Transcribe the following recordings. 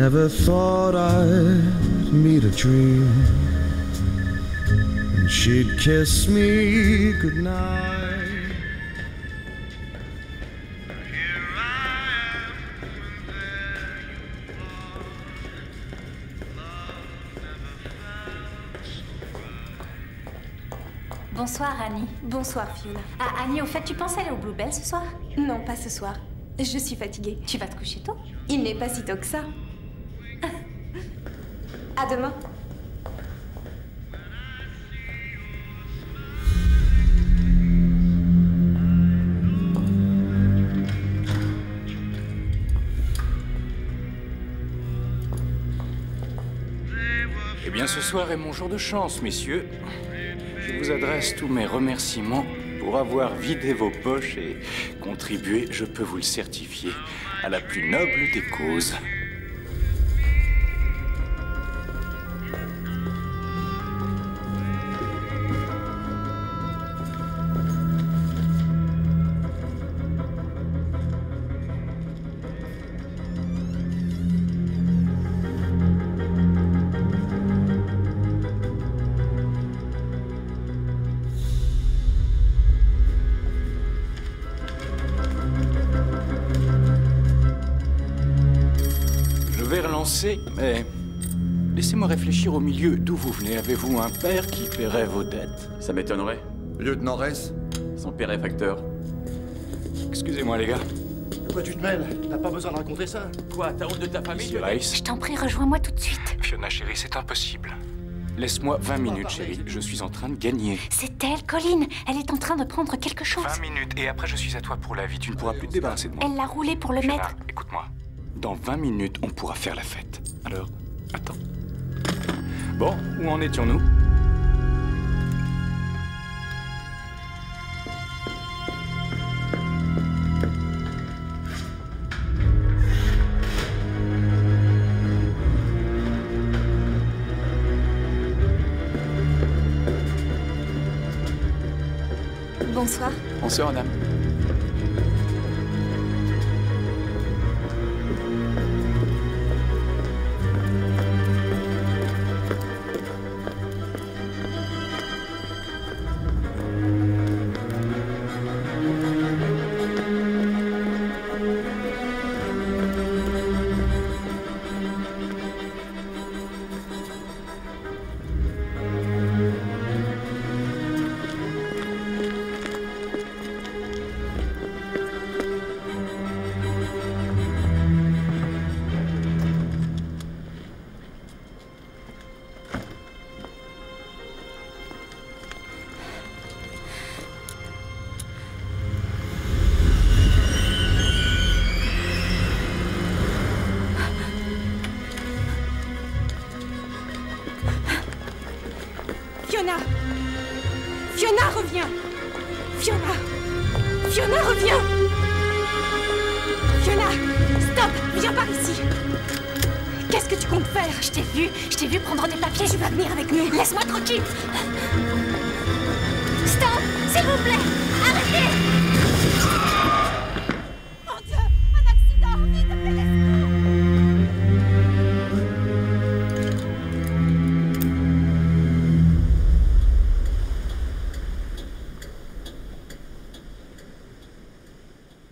never thought I'd meet a dream, and she'd kiss me goodnight. Bonsoir, Annie. Bonsoir, Fiona. Ah, Annie, au fait, tu penses aller au Bluebell ce soir? Non, pas ce soir. Je suis fatiguée. Tu vas te coucher tôt? Il n'est pas si tôt que ça. À demain. Eh bien, ce soir est mon jour de chance, messieurs. Je vous adresse tous mes remerciements pour avoir vidé vos poches et contribué, je peux vous le certifier, à la plus noble des causes. Mais laissez-moi réfléchir au milieu. D'où vous venez? Avez-vous un père qui paierait vos dettes? Ça m'étonnerait. Lieutenant Ress? Son père est facteur. Excusez-moi, les gars. De quoi tu te mêles? T'as pas besoin de raconter ça. Quoi, t'as honte de ta famille? Monsieur Rice. Je t'en prie, rejoins-moi tout de suite. Fiona, chérie, c'est impossible. Laisse-moi 20 minutes, chérie. Je suis en train de gagner. C'est elle, Colin. Elle est en train de prendre quelque chose. 20 minutes, et après je suis à toi pour la vie. Tu ne pourras plus te débarrasser de moi. Elle l'a roulé pour le Fiona, mettre. écoute-moi. Dans 20 minutes, on pourra faire la fête. Alors, attends. Bon, où en étions-nous? Bonsoir. Bonsoir, madame. Fiona! Fiona, reviens! Fiona! Fiona, reviens! Fiona! Stop! Viens par ici! Qu'est-ce que tu comptes faire? Je t'ai vu prendre des papiers. Tu vas venir avec nous! Laisse-moi tranquille. Stop, s'il vous plaît. Arrêtez. Mon Dieu! Un accident! Vite, appelez les secours!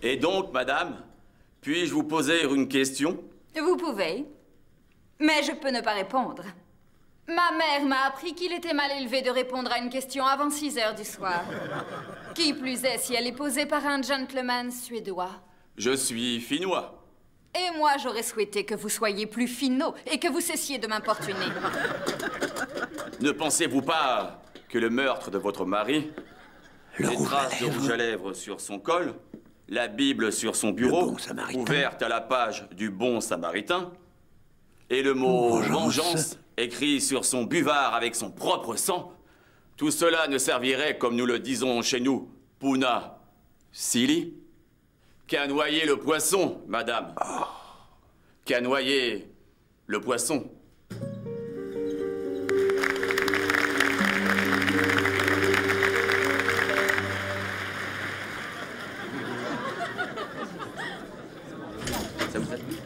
Et donc, madame, puis-je vous poser une question? Vous pouvez, mais je peux ne pas répondre. Ma mère m'a appris qu'il était mal élevé de répondre à une question avant 6 heures du soir. Qui plus est si elle est posée par un gentleman suédois. Je suis finnois. Et moi, j'aurais souhaité que vous soyez plus finaux et que vous cessiez de m'importuner. Ne pensez-vous pas que le meurtre de votre mari, les traces de rouge à lèvres sur son col, la Bible sur son bureau, ouverte à la page du Bon Samaritain, et le mot vengeance écrit sur son buvard avec son propre sang, tout cela ne servirait, comme nous le disons chez nous, Puna Sili, qu'à noyer le poisson, madame. Qu'à noyer le poisson. Ça vous a plu?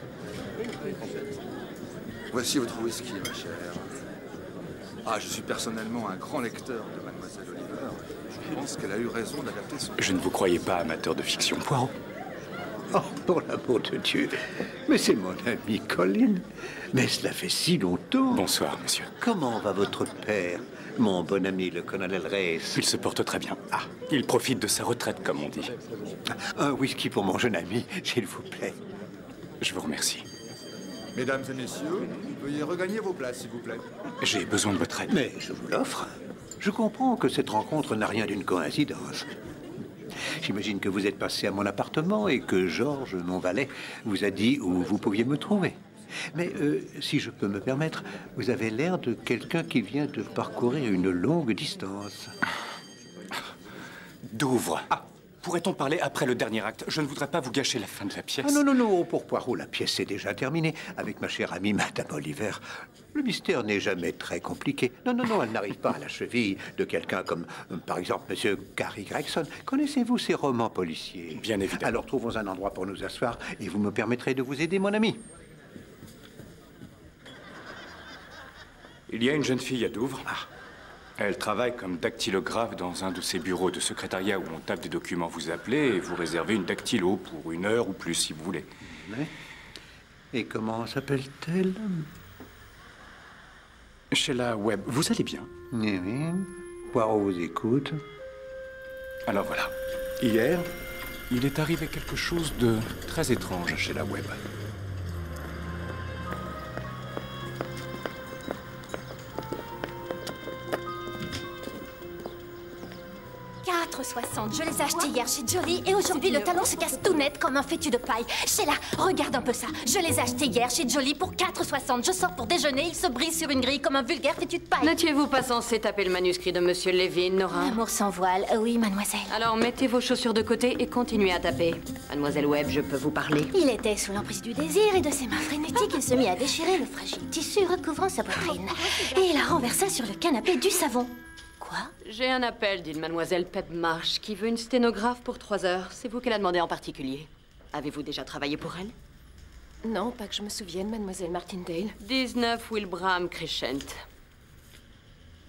Voici votre whisky, ma chère. Ah, je suis personnellement un grand lecteur de Mademoiselle Oliver. Je pense qu'elle a eu raison d'adapter son... Je ne vous croyais pas amateur de fiction, Poirot. Oh, pour l'amour de Dieu. Mais c'est mon ami Colin. Mais cela fait si longtemps. Bonsoir, monsieur. Comment va votre père, mon bon ami, le colonel Reyes? Il se porte très bien. Ah, il profite de sa retraite, comme on dit. Un whisky pour mon jeune ami, s'il vous plaît. Je vous remercie. Mesdames et messieurs, veuillez regagner vos places, s'il vous plaît. J'ai besoin de votre aide. Mais je vous l'offre. Je comprends que cette rencontre n'a rien d'une coïncidence. J'imagine que vous êtes passé à mon appartement et que Georges, mon valet, vous a dit où vous pouviez me trouver. Mais si je peux me permettre, vous avez l'air de quelqu'un qui vient de parcourir une longue distance. Douvres. Ah, pourrait-on parler après le dernier acte? Je ne voudrais pas vous gâcher la fin de la pièce. Ah non, non, non, pour Poirot, la pièce est déjà terminée. Avec ma chère amie Madame Oliver, le mystère n'est jamais très compliqué. Non, non, non, elle n'arrive pas à la cheville de quelqu'un comme, par exemple, Monsieur Gary Gregson. Connaissez-vous ces romans policiers? Bien évidemment. Alors trouvons un endroit pour nous asseoir et vous me permettrez de vous aider, mon ami. Il y a une jeune fille à Douvres. Ah. Elle travaille comme dactylographe dans un de ces bureaux de secrétariat où on tape des documents. Vous appelez et vous réservez une dactylo pour 1 heure ou plus, si vous voulez. Oui. Et comment s'appelle-t-elle? Sheila Webb. Vous allez bien? Oui, oui. Poirot vous écoute. Alors voilà. Hier, il est arrivé quelque chose de très étrange à Sheila Webb. 4,60. Je les ai achetés hier chez Jolie et aujourd'hui le talon se casse tout net comme un fétu de paille. Sheila, regarde un peu ça. Je les ai achetés hier chez Jolie pour 4,60. Je sors pour déjeuner, il se brise sur une grille comme un vulgaire fétu de paille. N'étiez-vous pas censé taper le manuscrit de Monsieur Levin, Nora? L'amour sans voile, oui, mademoiselle. Alors mettez vos chaussures de côté et continuez à taper. Mademoiselle Webb, je peux vous parler? Il était sous l'emprise du désir et de ses mains frénétiques, il se mit à déchirer le fragile tissu recouvrant sa poitrine. Et il a renversé sur le canapé du savon. Quoi? J'ai un appel d'une mademoiselle Peb Marsh qui veut une sténographe pour 3 heures. C'est vous qu'elle a demandé en particulier. Avez-vous déjà travaillé pour elle? Non, pas que je me souvienne, mademoiselle Martindale. 19 Wilbraham Crescent.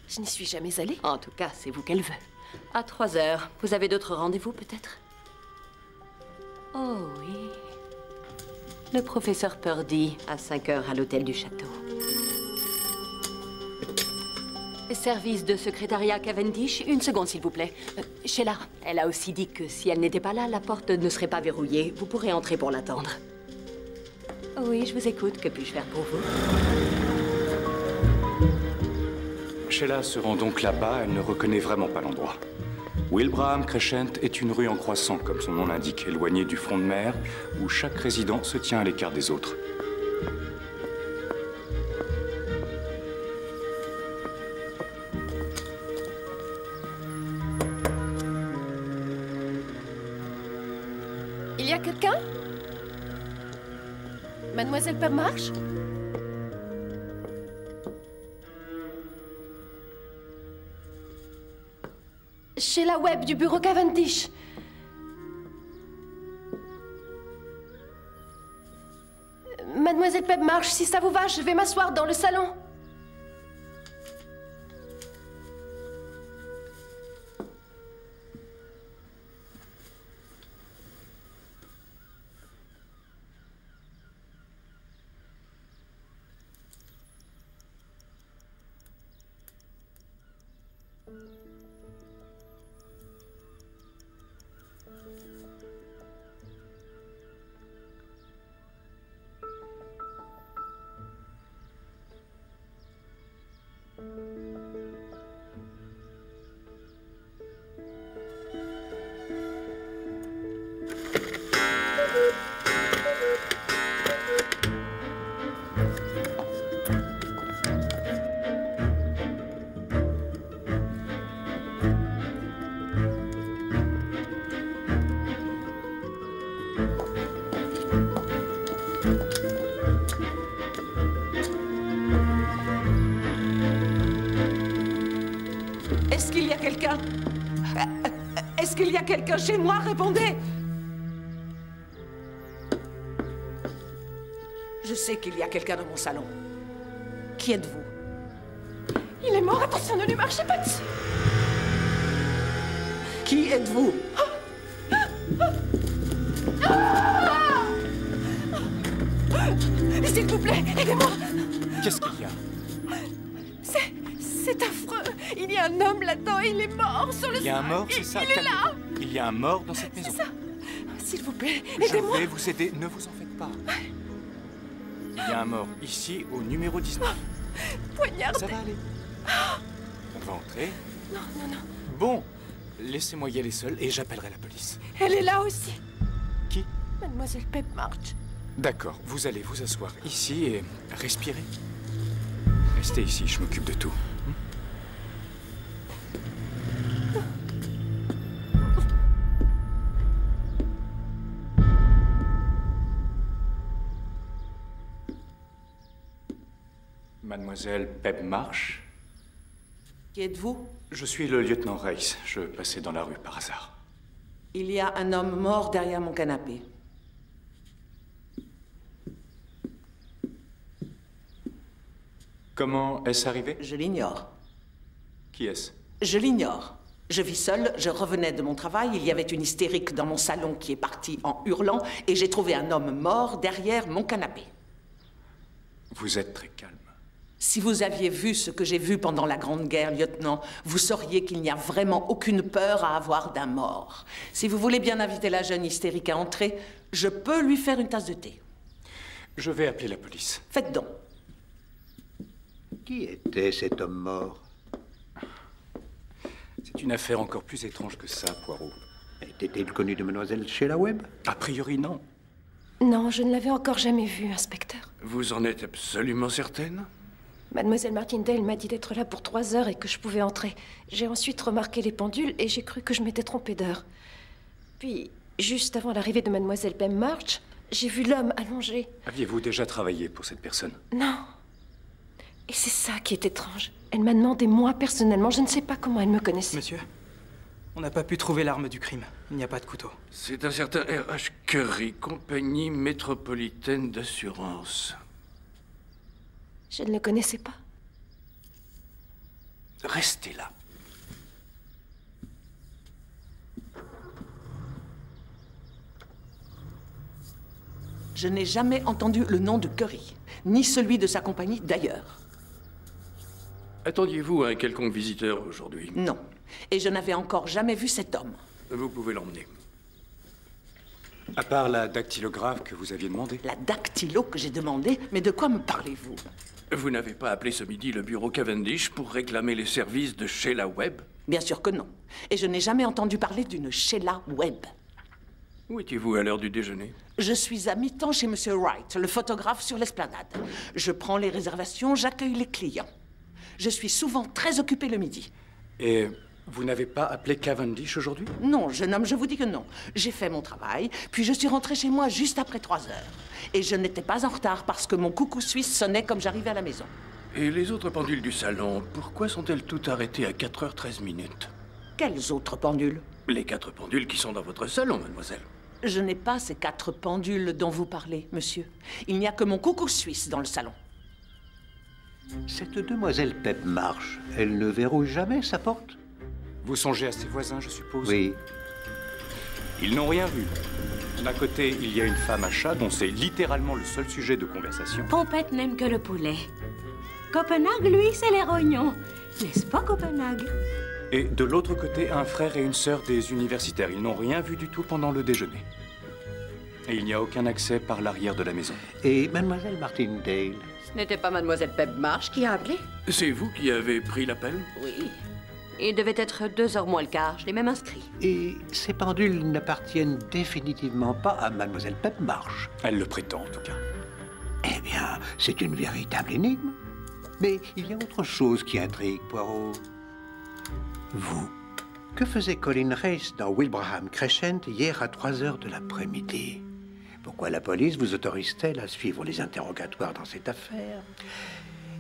Je n'y suis jamais allée. En tout cas, c'est vous qu'elle veut. À 3 heures. Vous avez d'autres rendez-vous, peut-être? Oh oui. Le professeur Purdy, à 5 heures à l'hôtel du château. Service de secrétariat Cavendish, 1 seconde s'il vous plaît. Sheila, elle a aussi dit que si elle n'était pas là, la porte ne serait pas verrouillée. Vous pourrez entrer pour l'attendre. Oui, je vous écoute. Que puis-je faire pour vous? Sheila se rend donc là-bas, elle ne reconnaît vraiment pas l'endroit. Wilbraham Crescent est une rue en croissant, comme son nom l'indique, éloignée du front de mer, où chaque résident se tient à l'écart des autres. Il y a quelqu'un? Mademoiselle Peb Marsh? Sheila Webb du bureau Cavendish. Mademoiselle Peb Marsh, si ça vous va, je vais m'asseoir dans le salon. Est-ce qu'il y a quelqu'un? Est-ce qu'il y a quelqu'un chez moi? Répondez! Je sais qu'il y a quelqu'un dans mon salon. Qui êtes-vous? Il est mort, attention, ne lui marchez pas dessus. Qui êtes-vous? S'il vous plaît, aidez-moi. Qu'est-ce qu'il y a? C'est affreux. Il y a un homme là-dedans, il est mort sur le... Il y a un mort, c'est ça? Il est là. Il y a un mort dans cette maison. C'est ça. S'il vous plaît, Je aidez-moi. vais vous aider, ne vous en faites pas. Il y a un mort ici, au numéro 19. Poignardé. Ça va aller. On va entrer. Non, non, non. Bon, laissez-moi y aller seul et j'appellerai la police. Elle est là aussi. Qui? Mademoiselle Pep March. D'accord, vous allez vous asseoir ici et respirer. Restez ici, je m'occupe de tout. Mademoiselle Pep March? Qui êtes-vous? Je suis le lieutenant Rice. Je passais dans la rue par hasard. Il y a un homme mort derrière mon canapé. Comment est-ce arrivé? Je l'ignore. Qui est-ce? Je l'ignore. Je vis seule, je revenais de mon travail, il y avait une hystérique dans mon salon qui est partie en hurlant et j'ai trouvé un homme mort derrière mon canapé. Vous êtes très calme. Si vous aviez vu ce que j'ai vu pendant la Grande Guerre, lieutenant, vous sauriez qu'il n'y a vraiment aucune peur à avoir d'un mort. Si vous voulez bien inviter la jeune hystérique à entrer, je peux lui faire une tasse de thé. Je vais appeler la police. Faites donc. Qui était cet homme mort? C'est une affaire encore plus étrange que ça, Poirot. Était-il connu de mademoiselle Sheila Webb? A priori, non. Non, je ne l'avais encore jamais vu, inspecteur. Vous en êtes absolument certaine? Mademoiselle Martindale m'a dit d'être là pour 3 heures et que je pouvais entrer. J'ai ensuite remarqué les pendules et j'ai cru que je m'étais trompée d'heure. Puis, juste avant l'arrivée de Mademoiselle Pep March, j'ai vu l'homme allongé. Aviez-vous déjà travaillé pour cette personne? Non. Et c'est ça qui est étrange. Elle m'a demandé, moi, personnellement, je ne sais pas comment elle me connaissait. Monsieur, on n'a pas pu trouver l'arme du crime. Il n'y a pas de couteau. C'est un certain R.H. Curry, compagnie métropolitaine d'assurance. Je ne le connaissais pas. Restez là. Je n'ai jamais entendu le nom de Curry, ni celui de sa compagnie d'ailleurs. Attendiez-vous à un quelconque visiteur aujourd'hui? Non. Et je n'avais encore jamais vu cet homme. Vous pouvez l'emmener. À part la dactylographe que vous aviez demandé. La dactylo que j'ai demandé? Mais de quoi me parlez-vous? Vous n'avez pas appelé ce midi le bureau Cavendish pour réclamer les services de Sheila Webb? Bien sûr que non. Et je n'ai jamais entendu parler d'une Sheila Webb. Où étiez-vous à l'heure du déjeuner? Je suis à mi-temps chez Monsieur Wright, le photographe sur l'esplanade. Je prends les réservations, j'accueille les clients. Je suis souvent très occupée le midi. Et vous n'avez pas appelé Cavendish aujourd'hui? Non, jeune homme, je vous dis que non. J'ai fait mon travail, puis je suis rentrée chez moi juste après 3 heures. Et je n'étais pas en retard parce que mon coucou suisse sonnait comme j'arrivais à la maison. Et les autres pendules du salon, pourquoi sont-elles toutes arrêtées à 4h13 minutes? Quelles autres pendules? Les 4 pendules qui sont dans votre salon, mademoiselle. Je n'ai pas ces 4 pendules dont vous parlez, monsieur. Il n'y a que mon coucou suisse dans le salon. Cette demoiselle Pep March, elle ne verrouille jamais sa porte? Vous songez à ses voisins, je suppose? Oui. Ils n'ont rien vu. D'un côté, il y a une femme à chat dont c'est littéralement le seul sujet de conversation. Pompette n'aime que le poulet. Copenhague, lui, c'est les rognons. N'est-ce pas, Copenhague? Et de l'autre côté, un frère et une sœur des universitaires. Ils n'ont rien vu du tout pendant le déjeuner. Et il n'y a aucun accès par l'arrière de la maison. Et mademoiselle Martindale? Ce n'était pas Mademoiselle Pep March qui a appelé? C'est vous qui avez pris l'appel? Oui. Il devait être 2h moins le quart. Je l'ai même inscrit. Et ces pendules n'appartiennent définitivement pas à mademoiselle Pep March? Elle le prétend, en tout cas. Eh bien, c'est une véritable énigme. Mais il y a autre chose qui intrigue, Poirot. Vous, que faisait Colin Race dans Wilbraham Crescent hier à 3h de l'après-midi? Pourquoi la police vous autorise-t-elle à suivre les interrogatoires dans cette affaire?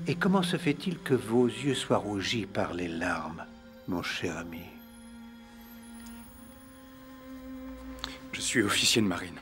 Et comment se fait-il que vos yeux soient rougis par les larmes, mon cher ami? Je suis officier de marine.